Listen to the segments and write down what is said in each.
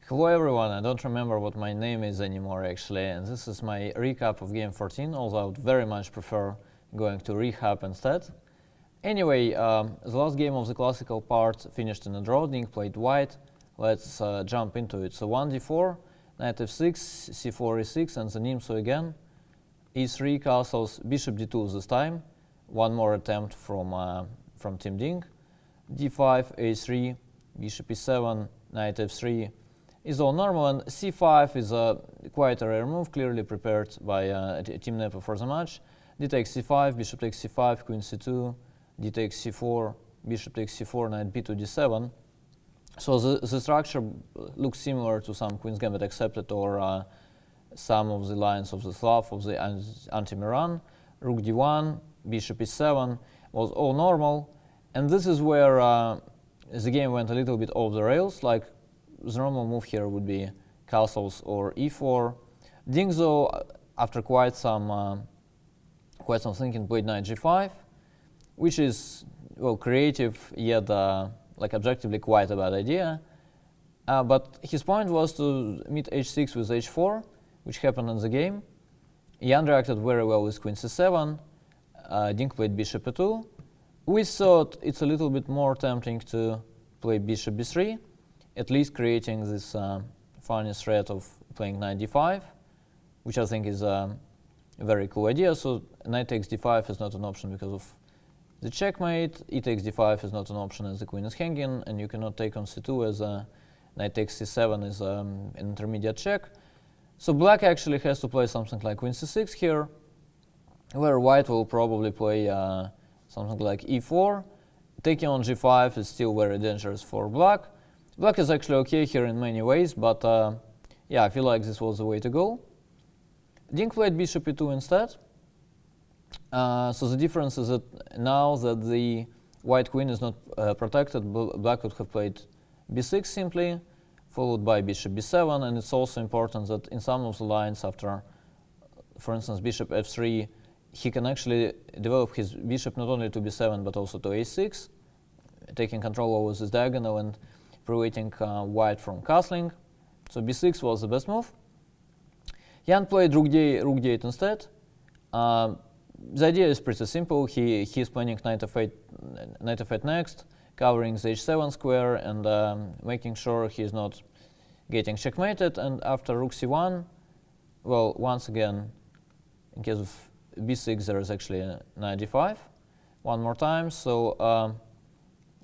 Hello everyone, I don't remember what my name is anymore actually, and this is my recap of game 14, although I would very much prefer going to recap instead. Anyway, the last game of the classical part finished in a draw. Dink played white. Let's jump into it. So 1d4, knight f6, c4 e6, and the nimso again. e3 castles, bishop d2 this time. One more attempt from Team Dink. d5, a3, bishop e7, knight f3 is all normal, and c5 is quite a rare move, clearly prepared by Team Nepo for the match. d takes c5, bishop takes c5, queen c2, d takes c4, bishop takes c4, knight b2 d7. So the structure looks similar to some Queen's Gambit accepted or some of the lines of the Slav of the anti-Miran. Rook d1, bishop e7 was all normal, and this is where the game went a little bit off the rails. Like the normal move here would be castles or e4. Dink, though, after quite some thinking, played knight g5, which is, well, creative yet like objectively quite a bad idea. But his point was to meet h6 with h4, which happened in the game. Jan reacted very well with queen c7. Dink played bishop e2. We thought it's a little bit more tempting to play bishop b3, at least creating this funny threat of playing knight d5, which I think is a very cool idea. So knight takes d5 is not an option because of the checkmate. E takes d5 is not an option as the queen is hanging, and you cannot take on c2 as knight takes c7 is an intermediate check. So black actually has to play something like queen c6 here, where white will probably play something like e4. Taking on g5 is still very dangerous for black. Black is actually okay here in many ways, but yeah, I feel like this was the way to go. Dink played bishop e2 instead. So the difference is that now that the white queen is not protected, black would have played b6 simply, followed by bishop b7, and it's also important that in some of the lines after, for instance, bishop f3, he can actually develop his bishop not only to b7 but also to a6, taking control over this diagonal and preventing white from castling. So b6 was the best move. Jan played rook d8 instead. The idea is pretty simple. He's planning knight f8 next, covering the h7 square and making sure he's not getting checkmated. And after rook c1, well, once again, in case of b6, there is actually a knight d5 one more time. So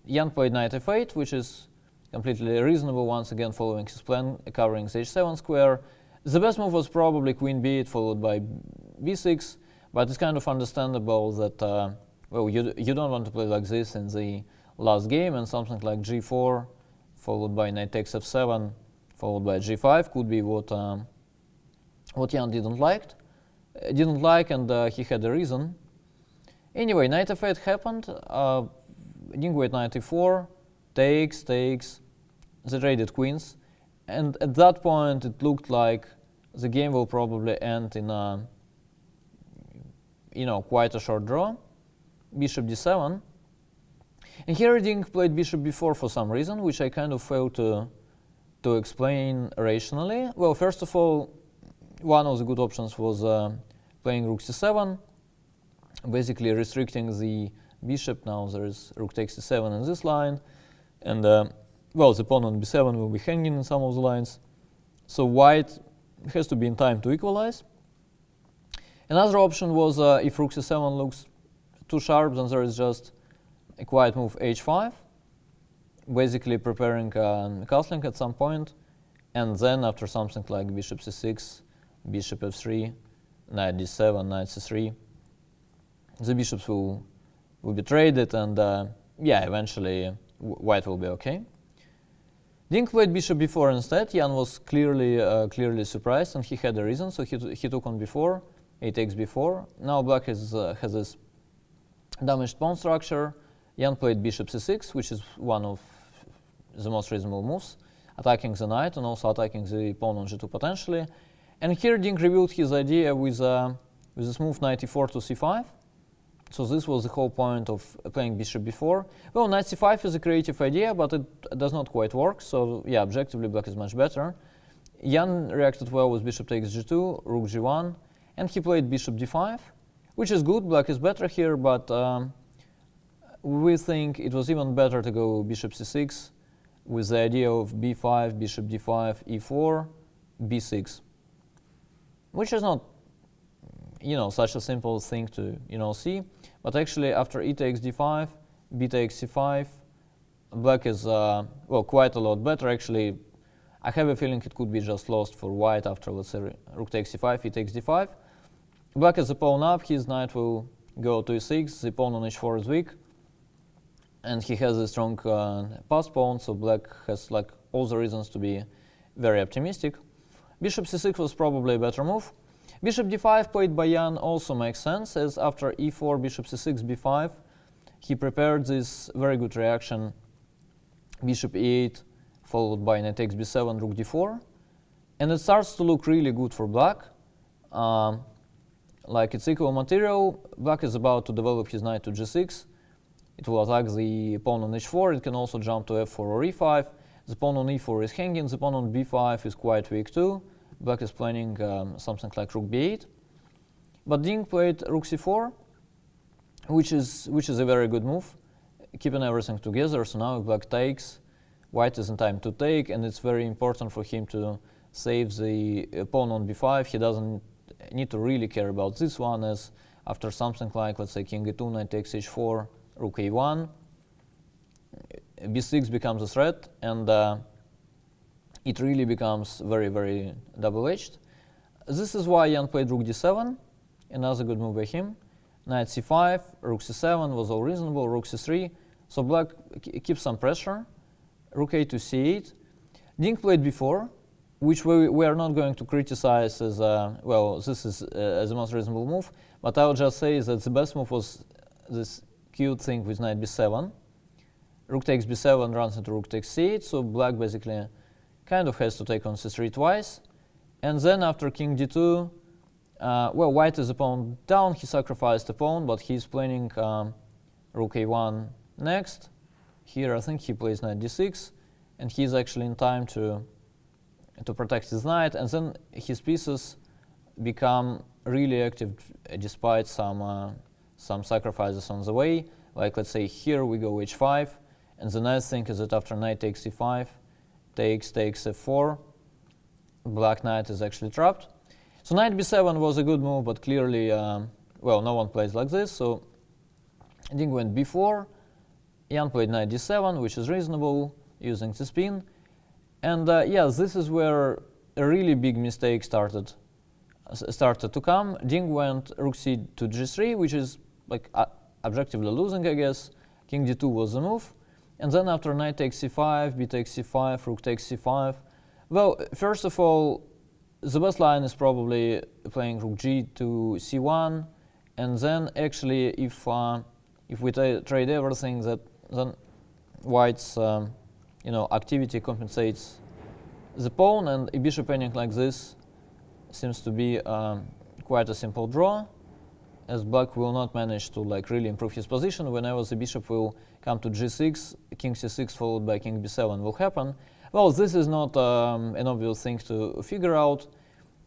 Jan played knight f8, which is completely reasonable, once again following his plan, covering the h7 square. The best move was probably queen b8 followed by b6, but it's kind of understandable that well, you don't want to play like this in the last game, and something like g4 followed by knight takes f7 followed by g5 could be what Jan didn't like, and he had a reason. Anyway, knight f8 happened. Dink with knight e4, takes, the traded queens, and at that point it looked like the game will probably end in a quite a short draw. Bishop d7, and here Dink played bishop b4 for some reason, which I kind of failed to explain rationally. Well, first of all, one of the good options was playing rook c7, basically restricting the bishop. Now there is rook takes c7 in this line, and well, the pawn on b7 will be hanging in some of the lines, so white has to be in time to equalize. Another option was if rook c7 looks too sharp, then there is just a quiet move h5, basically preparing castling at some point, and then after something like bishop c6, bishop f3, knight d7, knight c3, the bishops will be traded, and yeah, eventually white will be okay. Dink played bishop b4 instead. Jan was clearly surprised, and he had a reason, so he took on b4, a takes b4. Now black has this damaged pawn structure. Jan played bishop c6, which is one of the most reasonable moves, attacking the knight and also attacking the pawn on g2 potentially. And here Dink revealed his idea with this move knight e4 to c5, So this was the whole point of playing bishop b4. Well, knight c5 is a creative idea, but it does not quite work. So yeah, objectively black is much better. Jan reacted well with bishop takes g2, rook g1, and he played bishop d5, which is good. Black is better here, but we think it was even better to go bishop c6 with the idea of b5, bishop d5, e4, b6, which is not, such a simple thing to, see. But actually, after e takes d5, b takes c5, black is, quite a lot better. Actually, I have a feeling it could be just lost for white after, let's say, rook takes c5, e takes d5. Black is a pawn up, his knight will go to e6, the pawn on h4 is weak, and he has a strong pass pawn, so black has like all the reasons to be very optimistic. Bishop c6 was probably a better move. Bishop d5 played by Jan also makes sense, as after e4, bishop c6, b5, he prepared this very good reaction, bishop e8, followed by knight takes b7, rook d4, and it starts to look really good for black. Like it's equal material, black is about to develop his knight to g6. It will attack the pawn on h4, it can also jump to f4 or e5. The pawn on e4 is hanging, the pawn on b5 is quite weak too. Black is planning something like rook b8. But Ding played rook c4, which is a very good move, keeping everything together. So now if black takes, white is in time to take, and it's very important for him to save the pawn on b5. He doesn't need to really care about this one, as after something like, let's say, king e2, knight takes h4, rook a1, b6 becomes a threat, and it really becomes very, very double-edged. This is why Jan played rook d7, another good move by him. Knight c5, rook c7 was all reasonable, rook c3, so black keeps some pressure. Rook a to c8. Ding played b4, which we are not going to criticize as, this is as the most reasonable move, but I'll just say that the best move was this cute thing with knight b7. Rook takes b7 runs into rook takes c8, so black basically kind of has to take on c3 twice. And then after king d2, white is a pawn down, he sacrificed a pawn, but he's planning rook a1 next. Here I think he plays knight d6, and he's actually in time to protect his knight, and then his pieces become really active despite some sacrifices on the way. Like let's say here we go h5, and the nice thing is that after knight takes c5, takes f4, black knight is actually trapped. So knight b7 was a good move, but clearly, no one plays like this, so Ding went b4, Jan played knight d7, which is reasonable, using the spin. And this is where a really big mistake started to come. Ding went rook c to g3, which is like objectively losing, I guess. King d2 was the move. And then after knight takes c5, b takes c5, rook takes c5. Well, first of all, the best line is probably playing rook g to c1. And then actually, if we trade everything, then white's activity compensates the pawn, and a bishop ending like this seems to be quite a simple draw, as black will not manage to really improve his position. Whenever the bishop will come to g6, king c6 followed by king b7 will happen. Well, this is not an obvious thing to figure out,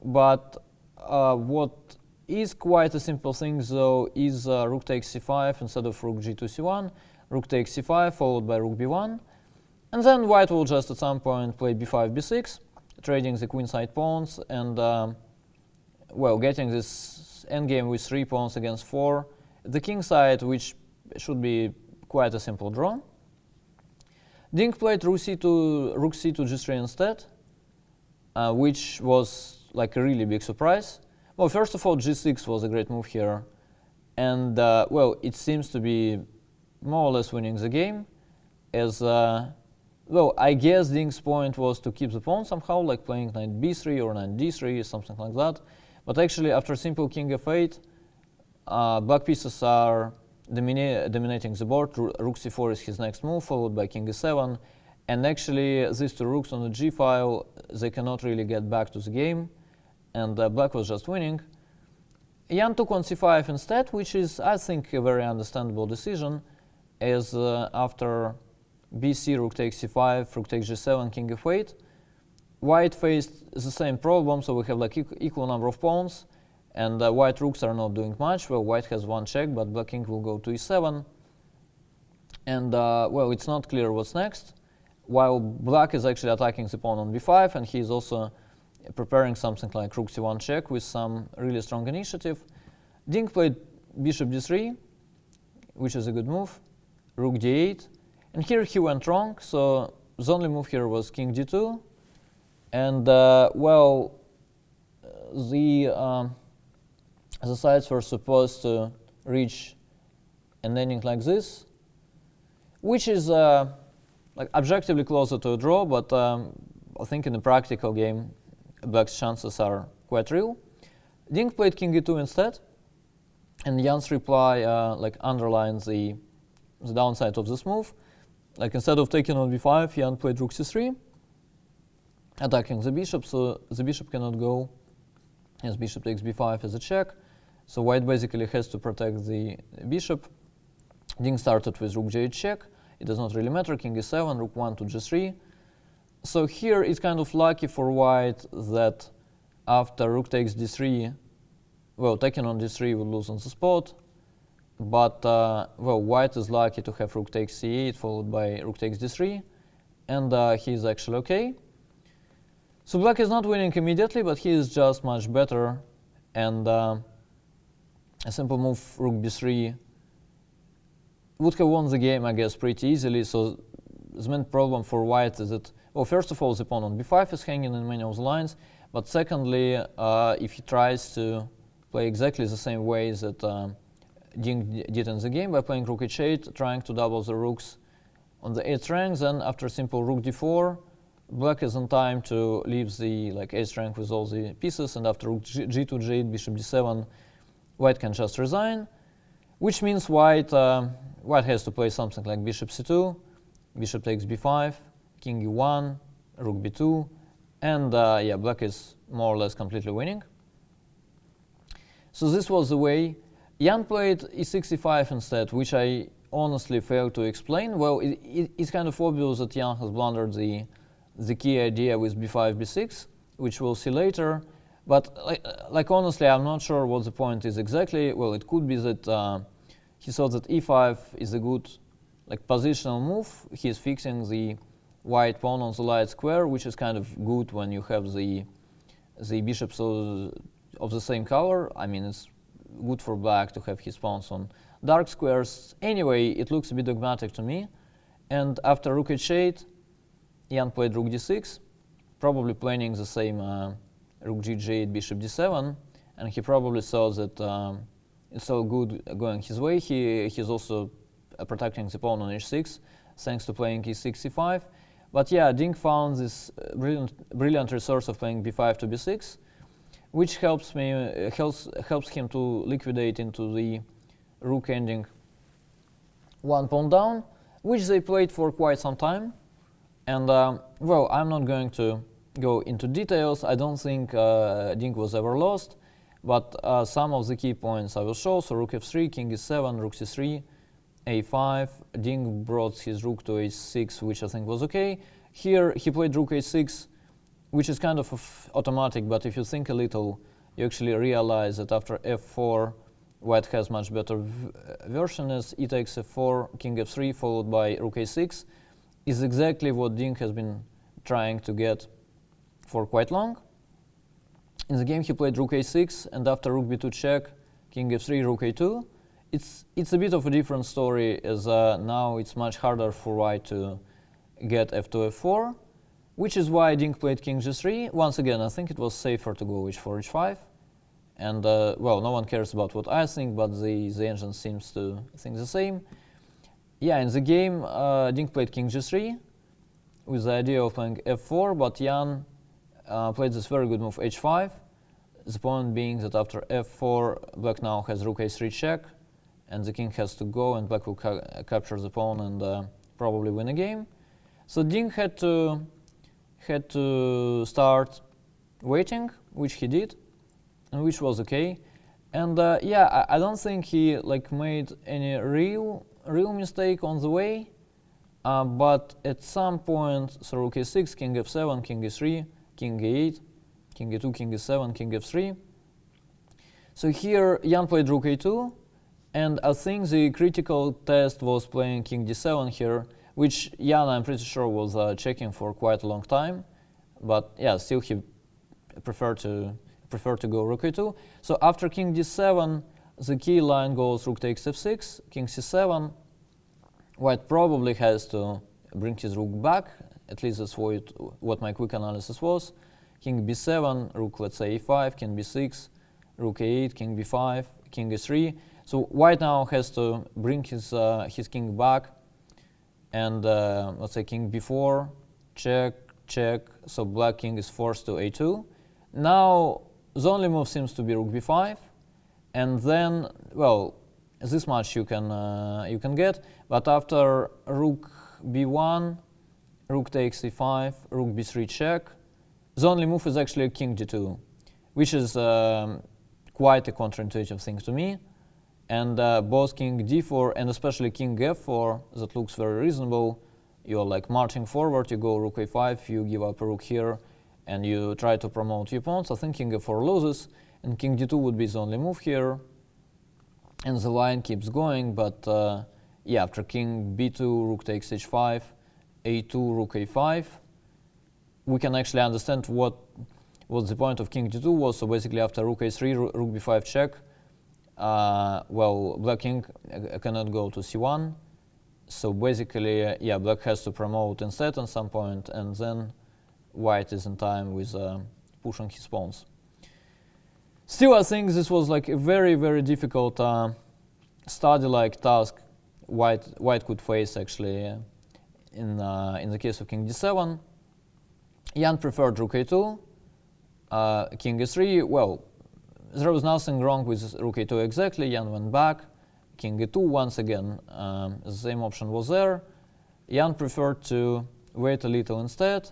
but what is quite a simple thing though is rook takes c5 instead of rook g to c1, rook takes c5 followed by rook b1, and then white will just at some point play b5, b6, trading the queenside pawns, and getting this endgame with 3 pawns against 4. The king side, which should be quite a simple draw. Ding played rook c to g3 instead, which was like a really big surprise. Well, first of all, g6 was a great move here, and it seems to be more or less winning the game, as I guess Ding's point was to keep the pawn somehow, like playing knight b3 or knight d3, something like that. But actually, after simple king f8, black pieces are dominating the board. Rook c4 is his next move, followed by king e7. And actually, these two rooks on the g file, they cannot really get back to the game. And black was just winning. Jan took on c5 instead, which is, I think, a very understandable decision, as after bc, rook takes c5, rook takes g7, king f8, white faced the same problem, so we have like equal number of pawns, and white rooks are not doing much. Well, white has one check, but black king will go to e7, and well, it's not clear what's next, while black is actually attacking the pawn on b5, and he's also preparing something like rook c1 check with some really strong initiative. Ding played bishop d3, which is a good move, rook d8, and here he went wrong, so the only move here was king d2, and well, the sides were supposed to reach an ending like this, which is like objectively closer to a draw, but I think in the practical game, black's chances are quite real. Ding played king e2 instead, and Jan's reply like underlines the downside of this move. Like instead of taking on b5, Jan played rook c3, attacking the bishop, so the bishop cannot go, as bishop takes b5 as a check. So white basically has to protect the bishop. Ding started with rook g8 check. It does not really matter, king e7, rook 1 to g3. So here it's kind of lucky for white that after rook takes d3, well, taking on d3 will lose on the spot, but well, white is lucky to have rook takes c8 followed by rook takes d3, and he is actually okay. So black is not winning immediately, but he is just much better, and a simple move rook b3 would have won the game, I guess, pretty easily. So the main problem for white is that, well, first of all, the pawn on b5 is hanging in many of the lines, but secondly, if he tries to play exactly the same way that Ding did in the game by playing rook h8, trying to double the rooks on the 8th rank, then after simple rook d4, black is in time to leave the like 8th rank with all the pieces, and after rook g2, g8, bishop d7, white can just resign, which means white has to play something like bishop c2, bishop takes b5, king e1, rook b2, and yeah, black is more or less completely winning. So this was the way. Jan played e6, e5 instead, which I honestly failed to explain. Well, it's kind of obvious that Jan has blundered the key idea with b5, b6, which we'll see later. But like honestly, I'm not sure what the point is exactly. Well, it could be that he thought that e5 is a good like positional move. He's fixing the white pawn on the light square, which is kind of good when you have the bishops of the same color. I mean, it's good for black to have his pawns on dark squares. Anyway, it looks a bit dogmatic to me. And after rook h8, Jan played rook d6, probably planning the same rook g8, bishop d7, and he probably saw that it's all good going his way. He's also protecting the pawn on h6, thanks to playing e6, e5. But yeah, Ding found this brilliant resource of playing b5 to b6, which helps him to liquidate into the rook ending one pawn down, which they played for quite some time. And well, I'm not going to go into details. I don't think Ding was ever lost, but some of the key points I will show. So rook f3, king e7, rook c3, a5. Ding brought his rook to h6, which I think was okay. Here he played rook h6, which is kind of automatic, but if you think a little, you actually realize that after f4, white has much better version, as e takes f4, king f3, followed by rook a6, is exactly what Ding has been trying to get for quite long. In the game he played rook a6, and after rook b2 check, king f3, rook a2. It's a bit of a different story, as now it's much harder for white to get f2, f4, which is why Ding played king g3. Once again, I think it was safer to go h4, h5. And well, no one cares about what I think, but the engine seems to think the same. Yeah, in the game, Ding played king g3 with the idea of playing f4, but Jan played this very good move h5. The point being that after f4, black now has rook a3 check, and the king has to go, and black will capture the pawn and probably win a game. So Ding had to start waiting, which he did, and which was okay. And yeah, I don't think he like made any real mistake on the way. But at some point, so rook a6, king f7, king e3, king e8, king e2, king e7, king f3. So here Jan played rook a2, and I think the critical test was playing king d7 here, which Jan, I'm pretty sure, was checking for quite a long time. But yeah, still he preferred to go rook a2. So after king d7, the key line goes rook takes f6, king c7. White probably has to bring his rook back. At least that's what my quick analysis was. King b7, rook, let's say e5, king b6, rook a8, king b5, king e3. So white now has to bring his king back, and let's say king b4, check, check. So black king is forced to a2. Now the only move seems to be rook b5, and then, well, this much you can get. But after rook b1, rook takes e5, rook b3 check, the only move is actually king d2, which is quite a counterintuitive thing to me. And both king d4 and especially king f4, that looks very reasonable. You're like marching forward, you go rook a5, you give up a rook here, and you try to promote your pawns. I think king f4 loses, and king d2 would be the only move here. And the line keeps going, but yeah, after king b2, rook takes h5, a2, rook a5, we can actually understand what the point of king d2 was. So basically after rook a3, rook b5 check, well, black king cannot go to c1. So basically, yeah, black has to promote instead at some point, and then white is in time with pushing his pawns. Still, I think this was like a very, very difficult study-like task white could face actually in the case of king d7. Jan preferred rook a2, king e3. Well, there was nothing wrong with rook a2 exactly. Jan went back, king e2 once again. The same option was there. Jan preferred to wait a little instead.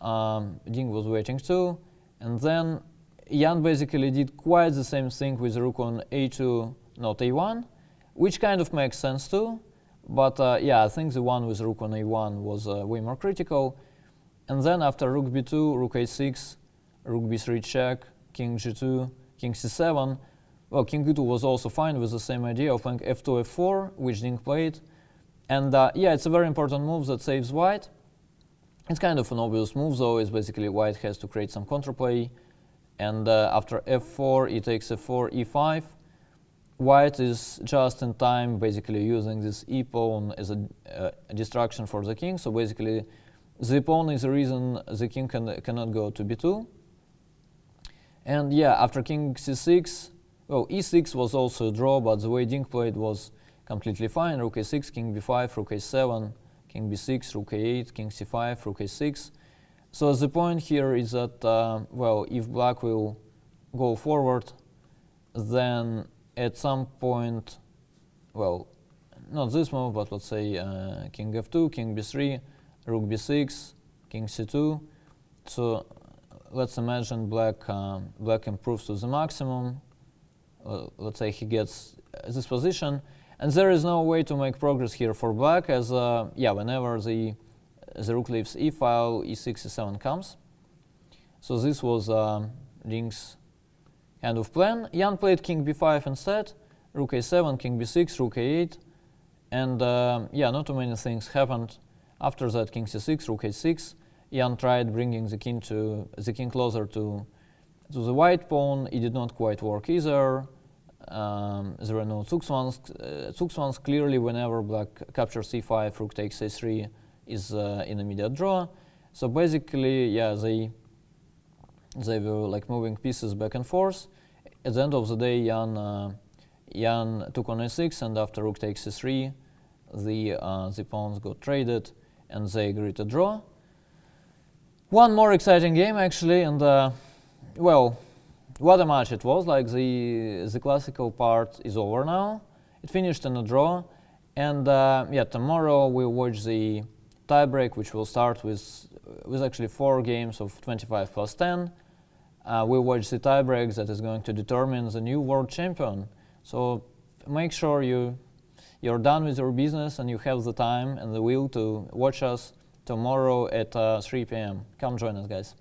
Ding was waiting too, and then Jan basically did quite the same thing with rook on a2, not a1, which kind of makes sense too. But yeah, I think the one with rook on a1 was way more critical. And then after rook b2, rook a6, rook b3 check, king g2, king c7. Well, king e2 was also fine with the same idea of playing f2, f4, which Ding played. And yeah, it's a very important move that saves white. It's kind of an obvious move, though. It's basically white has to create some counterplay. And after f4, e takes f4, e5. White is just in time, basically using this e pawn as a distraction for the king. So basically, the pawn is the reason the king cannot go to b2. And yeah, after king c6, well, e6 was also a draw, but the way Ding played was completely fine. Rook a6, king b5, rook a7, king b6, rook a8, king c5, rook a6. So the point here is that, well, if black will go forward, then at some point, well, not this move, but let's say king f2, king b3, rook b6, king c2. So let's imagine black improves to the maximum. Let's say he gets this position, and there is no way to make progress here for black, as yeah, whenever the rook leaves e file, e6, e7 comes. So this was Ding's kind of plan. Jan played king b5 instead, rook a7, king b6, rook a8, and yeah, not too many things happened. After that, king c6, rook a6. Jan tried bringing the king closer to the white pawn. It did not quite work either. There were no zugzwangs. Clearly, whenever black captures c5, rook takes a3 is in immediate draw. So basically, yeah, they were like moving pieces back and forth. At the end of the day, Jan took on a6, and after rook takes a3, the pawns got traded, and they agreed to draw. One more exciting game actually, and well, what a match it was. Like the classical part is over now. It finished in a draw, and yeah, tomorrow we'll watch the tiebreak, which will start with actually 4 games of 25 plus 10. we watch the tiebreak that is going to determine the new world champion. So make sure you're done with your business and you have the time and the will to watch us tomorrow at 3 p.m. Come join us, guys.